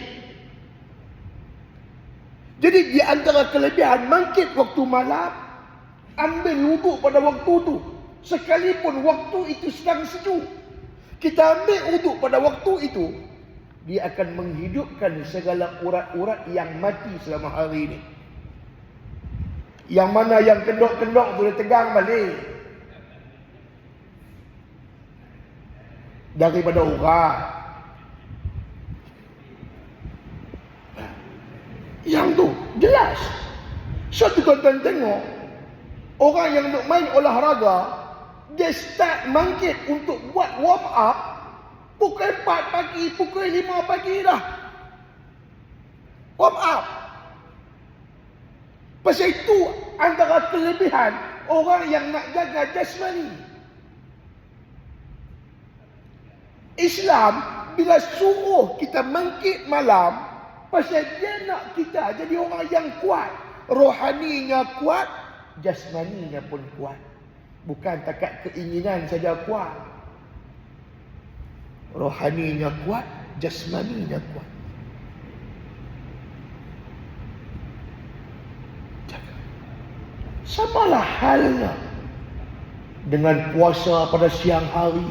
Jadi di antara kelebihan bangkit waktu malam, ambil wuduk pada waktu tu, sekalipun waktu itu sedang sejuk, kita ambil wuduk pada waktu itu, dia akan menghidupkan segala urat-urat yang mati selama hari ini. Yang mana yang kendok-kendok boleh tegang balik daripada urat. Yang tu jelas. Satu tuan-tuan tengok, orang yang nak main olahraga, dia start bangkit untuk buat warm up pukul 4 pagi, pukul 5 pagi dah. Warm up. Pasal itu antara kelebihan orang yang nak jaga jasmani. Islam bila suruh kita bangkit malam, pasal dia nak kita jadi orang yang kuat. Rohaninya kuat, jasmaninya pun kuat. Bukan takat keinginan saja kuat. Rohaninya kuat, jasmaninya kuat. Samalah halnya dengan puasa pada siang hari.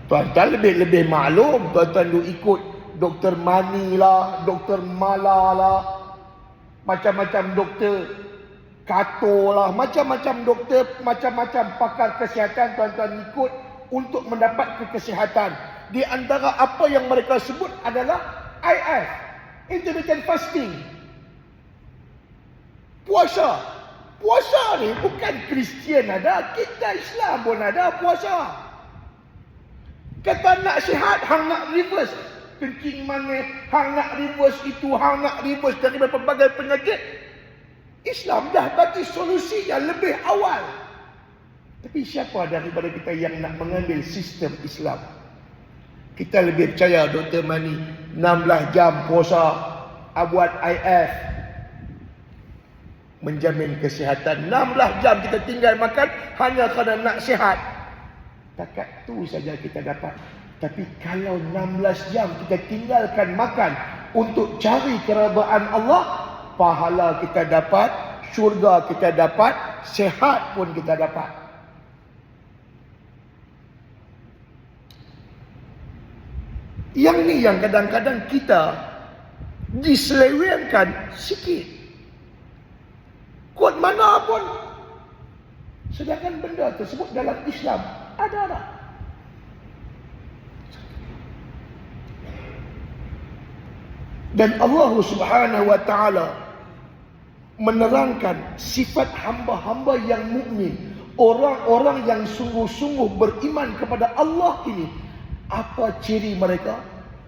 Tuan-tuan lebih maklum, tuan-tuan duk ikut Dr. Mani lah, Dr. Mala lah, macam-macam doktor, Kato lah, macam-macam doktor, macam-macam pakar kesihatan tuan-tuan ikut untuk mendapat kesihatan. Di antara apa yang mereka sebut adalah IF, intermittent fasting. Puasa. Puasa ni bukan Kristian ada, kita Islam pun ada puasa. Kata nak sihat, hang nak reverse kencing manis, hang nak reverse itu, hang nak reverse daripada pelbagai penyakit. Islam dah bagi solusi yang lebih awal. Tapi siapa daripada kita yang nak mengambil sistem Islam? Kita lebih percaya Dr. Mani 16 jam puasa, buat IF, menjamin kesihatan. 16 jam kita tinggal makan hanya kerana nak sihat. Takat tu saja kita dapat. Tapi kalau 16 jam kita tinggalkan makan untuk cari keredaan Allah, pahala kita dapat, syurga kita dapat, sihat pun kita dapat. Yang ni yang kadang-kadang kita diselewengkan sikit. Kuat mana pun. Sedangkan benda tersebut dalam Islam ada. Dan Allah Subhanahu wa taala menerangkan sifat hamba-hamba yang mukmin, orang-orang yang sungguh-sungguh beriman kepada Allah ini. Apa ciri mereka?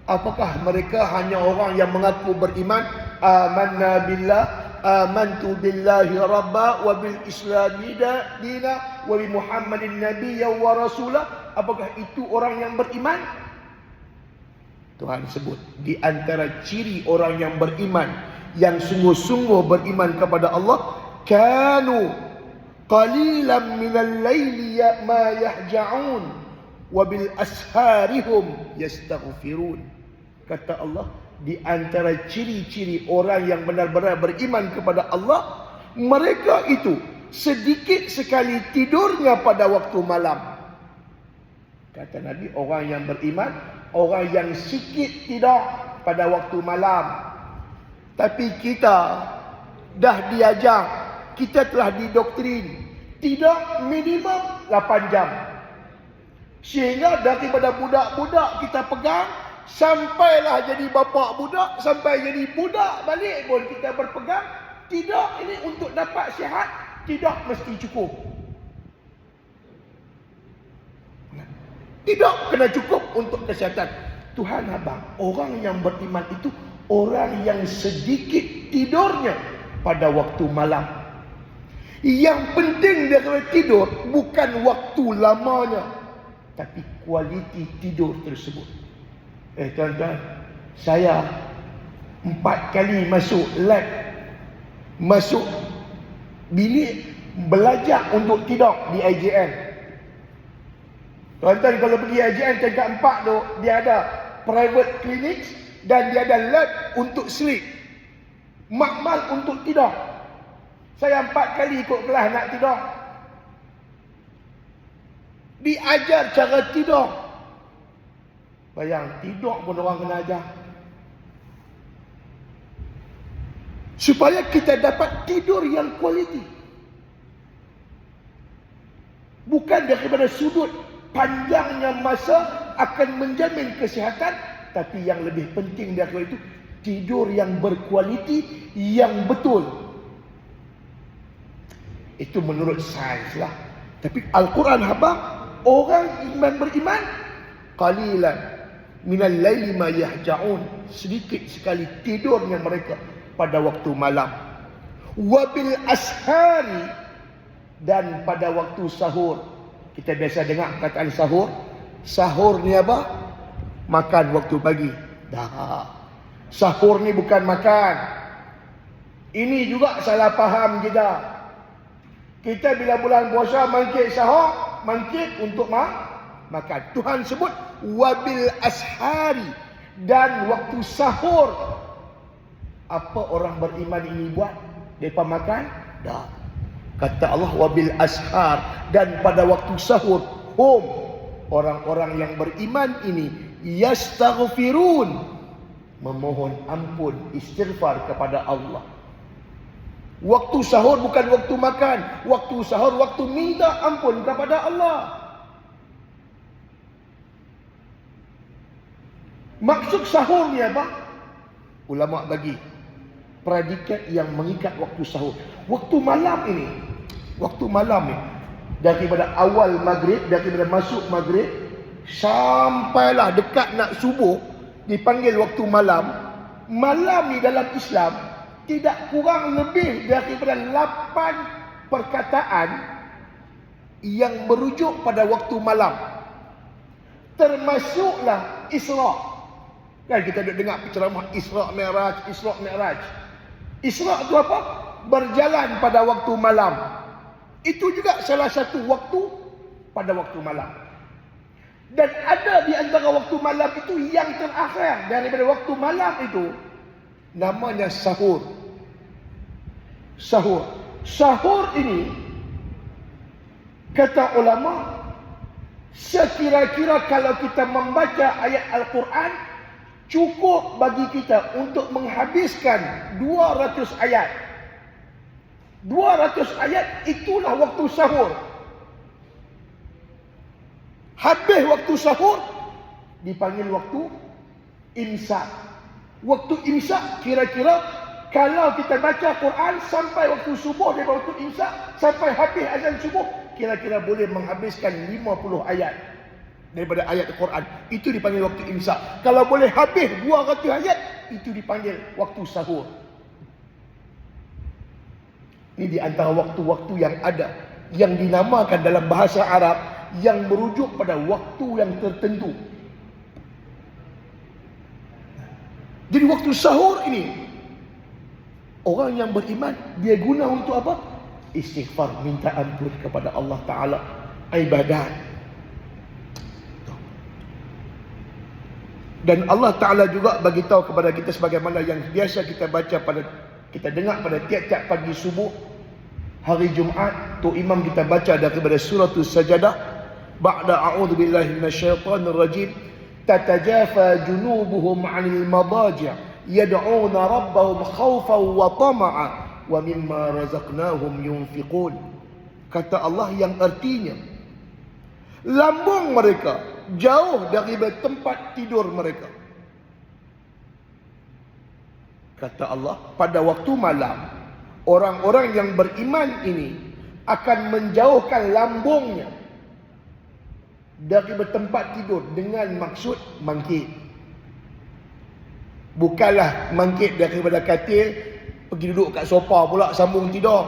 Apakah mereka hanya orang yang mengaku beriman, amanna billah, amantu billahi rabba wa bil islami dina wa bi muhammadin nabiyya wa rasulah? Apakah itu orang yang beriman? Tuhan sebut di antara ciri orang yang beriman, yang sungguh-sungguh beriman kepada Allah, kanu qalilan minal laili ma yahja'un wa bil asharihum yastaghfirun. Kata Allah, di antara ciri-ciri orang yang benar-benar beriman kepada Allah, mereka itu sedikit sekali tidurnya pada waktu malam. Kata Nabi, orang yang beriman, orang yang sikit tidur pada waktu malam. Tapi kita dah diajar, kita telah didoktrin, tidur minimum 8 jam. Sehingga daripada budak-budak kita pegang, sampailah jadi bapa budak, sampai jadi budak balik pun kita berpegang. Tidur ini untuk dapat sihat, tidur mesti cukup. Tidur kena cukup untuk kesihatan. Tuhan abang, orang yang beriman itu orang yang sedikit tidurnya pada waktu malam. Yang penting daripada tidur bukan waktu lamanya, tapi kualiti tidur tersebut. Tuan-tuan, saya 4 kali masuk lab, masuk bilik belajar untuk tidur di IJN. Tuan-tuan kalau pergi IJN tingkat 4 tu, dia ada private clinic dan dia ada lab untuk sleep, makmal untuk tidur. Saya 4 kali ikut kelas nak tidur. Diajar cara tidur. Bayang, tidur pun orang kena ajar. Supaya kita dapat tidur yang kualiti. Bukan daripada sudut panjangnya masa akan menjamin kesihatan, tapi yang lebih penting daripada itu, tidur yang berkualiti, yang betul. Itu menurut sains lah. Tapi Al-Quran habaq, orang iman beriman, qalilan minal laili ma yahja'un, sedikit sekali tidurnya mereka pada waktu malam. Wabil ashari, dan pada waktu sahur. Kita biasa dengar perkataan sahur. Sahur ni apa? Makan waktu pagi. Dah. Sahur ni bukan makan. Ini juga salah faham kita. Kita bila bulan puasa mangkit sahur, mangkit untuk makan. Tuhan sebut wabil ashari, dan waktu sahur. Apa orang beriman ini buat? Mereka makan? Dah. Kata Allah wabil ashar, dan pada waktu sahur, hum, orang-orang yang beriman ini yastaghfirun, memohon ampun, istighfar kepada Allah. Waktu sahur bukan waktu makan. Waktu sahur waktu minta ampun kepada Allah. Maksud sahur ni apa? Ulama bagi predikat yang mengikat waktu sahur. Waktu malam ini, daripada awal maghrib, daripada masuk maghrib sampailah dekat nak subuh, dipanggil waktu malam. Malam ni dalam Islam tidak kurang lebih daripada 8 perkataan yang merujuk pada waktu malam. Termasuklah Isra. Kan kita duk dengar ceramah Isra Mi'raj, Isra Mi'raj. Isra itu apa? Berjalan pada waktu malam. Itu juga salah satu waktu pada waktu malam. Dan ada di antara waktu malam itu yang terakhir daripada waktu malam itu, namanya sahur. Sahur ini, kata ulama, sekira-kira kalau kita membaca ayat Al-Quran, cukup bagi kita untuk menghabiskan 200 ayat. 200 ayat itulah waktu sahur. Habis waktu sahur, dipanggil waktu imsak. Waktu imsak kira-kira kalau kita baca Quran sampai waktu subuh, daripada waktu imsak sampai habis azan subuh, kira-kira boleh menghabiskan 50 ayat daripada ayat Quran. Itu dipanggil waktu imsak. Kalau boleh habis 200 ayat, itu dipanggil waktu sahur. Ini di antara waktu-waktu yang ada, yang dinamakan dalam bahasa Arab, yang merujuk pada waktu yang tertentu. Jadi waktu sahur ini, orang yang beriman, dia guna untuk apa? Istighfar, minta ampun kepada Allah Ta'ala, ibadat. Dan Allah Ta'ala juga bagi tahu kepada kita, sebagaimana yang biasa kita baca pada, kita dengar pada tiap-tiap pagi subuh, Hari Jumaat tu imam kita baca daripada surah As-Sajdah, ba'da a'udzubillahi minasyaitonir rajim, tatajafa junubuhum 'anil madaji' yad'una rabbahum khaufan wa tama'a wa mimma razaqnahum yunfiqun. Kata Allah yang artinya lambung mereka jauh daripada tempat tidur mereka. Kata Allah, pada waktu malam orang-orang yang beriman ini akan menjauhkan lambungnya dari tempat tidur dengan maksud mangkit. Bukanlah mangkit daripada katil pergi duduk kat sofa pula sambung tidur.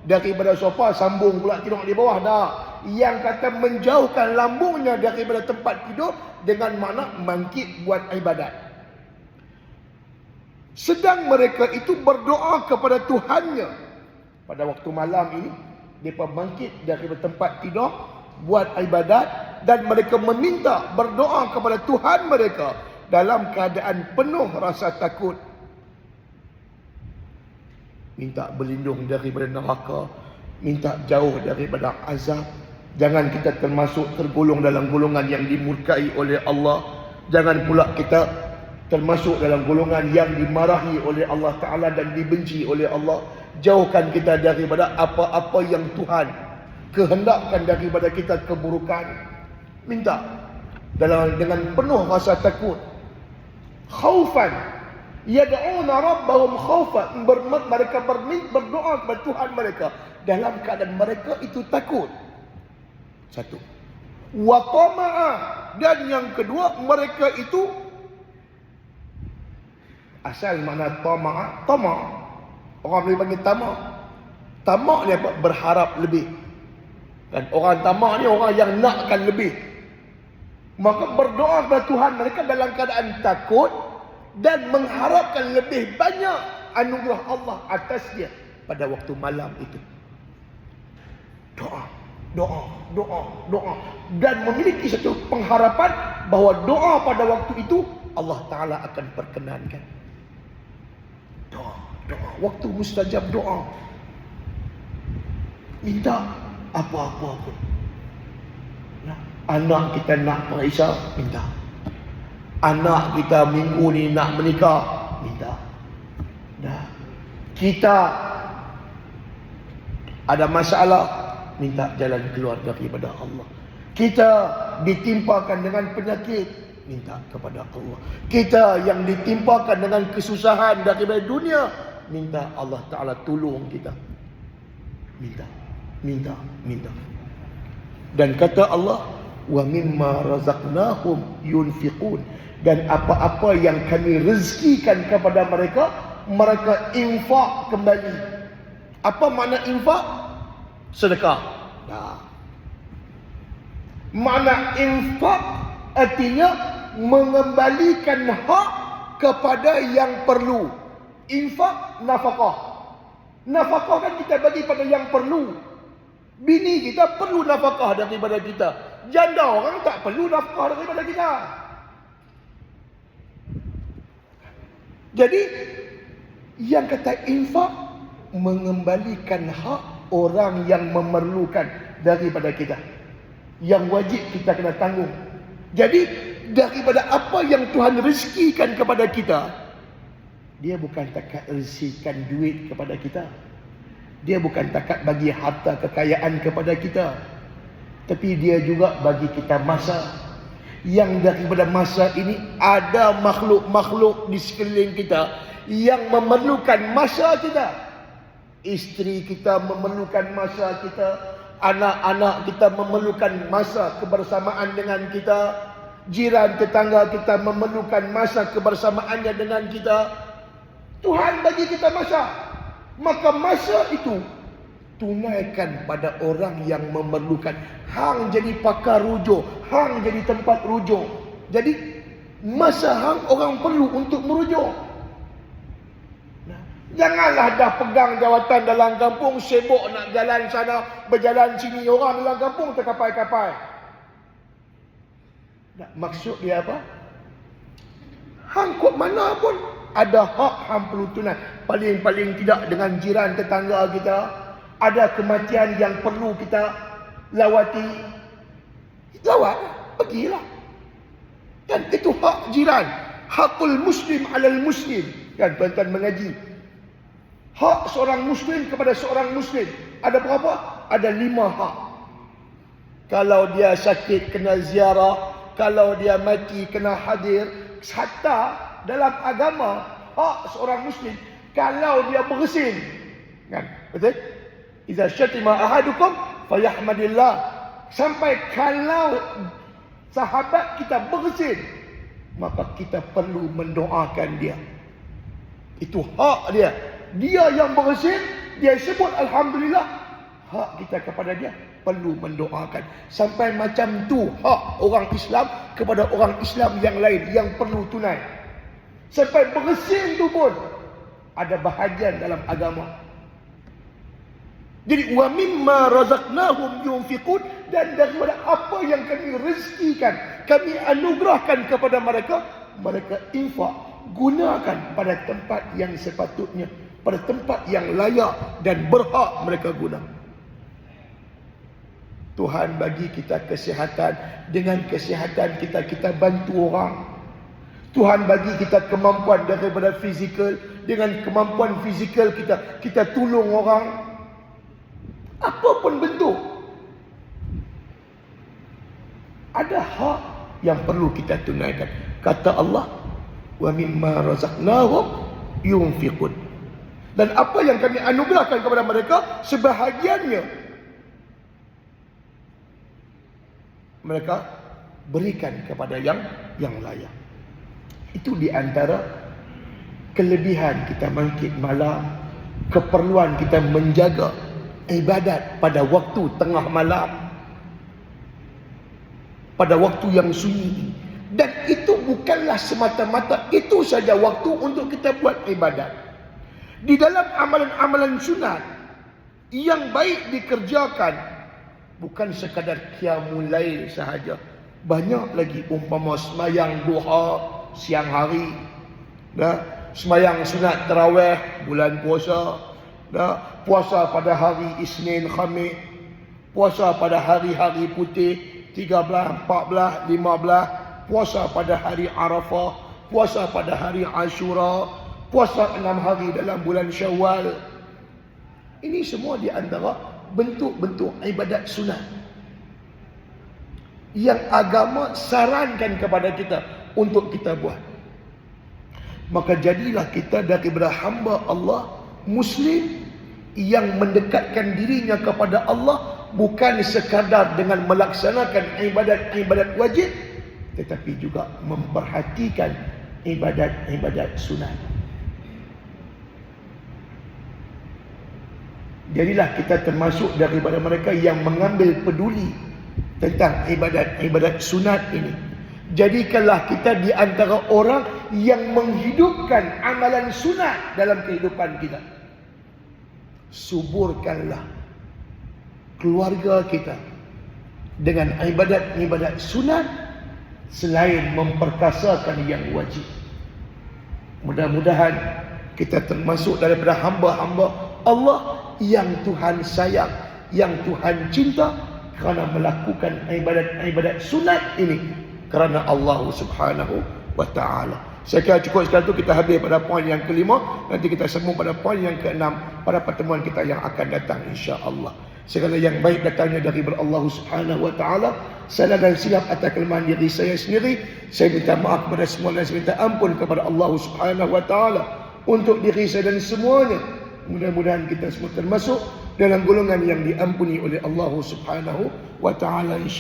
Daripada sofa sambung pula tidur di bawah. Dah. Yang kata menjauhkan lambungnya daripada tempat tidur dengan makna mangkit buat ibadat. Sedang mereka itu berdoa kepada Tuhannya. Pada waktu malam ini, mereka bangkit daripada tempat tidur, buat ibadat, dan mereka meminta, berdoa kepada Tuhan mereka dalam keadaan penuh rasa takut. Minta berlindung daripada neraka, minta jauh daripada azab. Jangan kita termasuk tergolong dalam golongan yang dimurkai oleh Allah. Jangan pula kita termasuk dalam golongan yang dimarahi oleh Allah Ta'ala dan dibenci oleh Allah. Jauhkan kita daripada apa-apa yang Tuhan kehendakkan daripada kita keburukan. Minta dengan penuh rasa takut. Khaufan yad'una rabbahum khaufan, mereka berdoa kepada Tuhan mereka dalam keadaan mereka itu takut. Satu. Wa tama'a, dan yang kedua mereka itu asal makna tama'a, orang boleh panggil tamak. Tamak ni apa? Berharap lebih. Dan orang tamak ni orang yang nakkan lebih. Maka berdoa kepada Tuhan mereka dalam keadaan takut dan mengharapkan lebih banyak anugerah Allah atasnya pada waktu malam itu. Doa, doa, doa, doa, dan memiliki satu pengharapan bahawa doa pada waktu itu Allah Ta'ala akan perkenankan. Doa, doa, waktu mustajab doa. Minta apa-apa pun. Anak kita nak periksa, minta. Anak kita minggu ni nak menikah, minta. Dah. Kita ada masalah, minta jalan keluar daripada Allah. Kita ditimpakan dengan penyakit, minta kepada Allah. Kita yang ditimpakan dengan kesusahan daripada dunia, minta Allah Ta'ala tolong kita. Minta, minta, minta. Dan kata Allah, wa mimma razaqnahum yunfiqun, dan apa-apa yang kami rezekikan kepada mereka, mereka infak kembali. Apa makna infak? Sedekah. Nah. Makna infak artinya mengembalikan hak kepada yang perlu. Infak nafkah. Nafkah kan kita bagi pada yang perlu. Bini kita perlu nafkah daripada kita. Janda orang tak perlu nafkah daripada kita. Jadi yang kata infak, mengembalikan hak orang yang memerlukan daripada kita, yang wajib kita kena tanggung. Jadi daripada apa yang Tuhan rezekikan kepada kita, dia bukan takat rezekikan duit kepada kita, dia bukan takat bagi harta kekayaan kepada kita, tapi dia juga bagi kita masa. Yang daripada masa ini ada makhluk-makhluk di sekeliling kita yang memerlukan masa kita. Isteri kita memerlukan masa kita, anak-anak kita memerlukan masa kebersamaan dengan kita, jiran tetangga kita memerlukan masa kebersamaannya dengan kita. Tuhan bagi kita masa, maka masa itu tunaikan pada orang yang memerlukan. Hang jadi pakar rujuk, hang jadi tempat rujuk. Jadi masa hang orang perlu untuk merujuk. Janganlah dah pegang jawatan dalam kampung, sibuk nak jalan sana, berjalan sini, orang dalam kampung terkapai-kapai. Maksud dia apa? Hang kot mana pun ada hak hang perlu tunai. Paling-paling tidak dengan jiran tetangga kita, Ada kematian yang perlu kita lawati, lawat, pergilah. Kan itu hak jiran. Hakul muslim alal muslim. Kan tuan-tuan mengaji. Hak seorang muslim kepada seorang muslim. Ada berapa? Ada 5 hak. Kalau dia sakit kena ziarah, kalau dia mati kena hadir. Hatta dalam agama, hak seorang muslim, kalau dia bersin, kan? Betul? Iza syatima ahadukum fayahmadillah. Sampai kalau sahabat kita bersin, maka kita perlu mendoakan dia. Itu hak dia. Dia yang bersin, dia sebut alhamdulillah. Hak kita kepada dia perlu mendoakan. Sampai macam tu hak orang Islam kepada orang Islam yang lain yang perlu tunai. Sampai bersin tu pun ada bahagian dalam agama. Jadi wa mimma razaqnahum yunfiqun, dan daripada apa yang kami rezekikan, kami anugerahkan kepada mereka, mereka infak, gunakan pada tempat yang sepatutnya, pada tempat yang layak dan berhak mereka guna. Tuhan bagi kita kesihatan, dengan kesihatan kita bantu orang. Tuhan bagi kita kemampuan daripada fizikal, dengan kemampuan fizikal kita tolong orang. Apa pun bentuk, ada hak yang perlu kita tunaikan. Kata Allah, wa mimma razaqnahum yunfiqun. Dan apa yang kami anugerahkan kepada mereka, sebahagiannya mereka berikan kepada yang layak. Itu di antara kelebihan kita bangkit malam, keperluan kita menjaga ibadat pada waktu tengah malam, pada waktu yang sunyi. Dan itu bukanlah semata-mata itu saja waktu untuk kita buat ibadat. Di dalam amalan-amalan sunat yang baik dikerjakan, bukan sekadar qiyamul lail sahaja. Banyak lagi, umpama semayang duha siang hari, semayang sunat tarawih bulan puasa, puasa pada hari Isnin, Khamis, puasa pada hari-hari putih 13, 14, 15, puasa pada hari Arafah, puasa pada hari Ashura, puasa 6 hari dalam bulan Syawal. Ini semua di antara bentuk-bentuk ibadat sunat yang agama sarankan kepada kita untuk kita buat. Maka jadilah kita daripada hamba Allah Muslim yang mendekatkan dirinya kepada Allah bukan sekadar dengan melaksanakan ibadat-ibadat wajib, tetapi juga memperhatikan ibadat-ibadat sunat. Jadilah kita termasuk daripada mereka yang mengambil peduli tentang ibadat-ibadat sunat ini. Jadikanlah kita di antara orang yang menghidupkan amalan sunat dalam kehidupan kita. Suburkanlah keluarga kita dengan ibadat-ibadat sunat selain memperkasakan yang wajib. Mudah-mudahan kita termasuk daripada hamba-hamba Allah yang Tuhan sayang, yang Tuhan cinta, kerana melakukan ibadat-ibadat sunat ini kerana Allah Subhanahu wa ta'ala. Saya kira cukup sekarang tu kita habis pada poin yang kelima. Nanti kita sambung pada poin yang keenam pada pertemuan kita yang akan datang, insya-Allah. Segala yang baik datangnya dari Allah Subhanahu wa ta'ala. Salah dan silap atas kelemahan diri saya sendiri, saya minta maaf kepada semua dan saya minta ampun kepada Allah Subhanahu wa ta'ala untuk diri saya dan semuanya. Mudah-mudahan kita semua termasuk dalam golongan yang diampuni oleh Allah Subhanahu wa ta'ala, insya-Allah.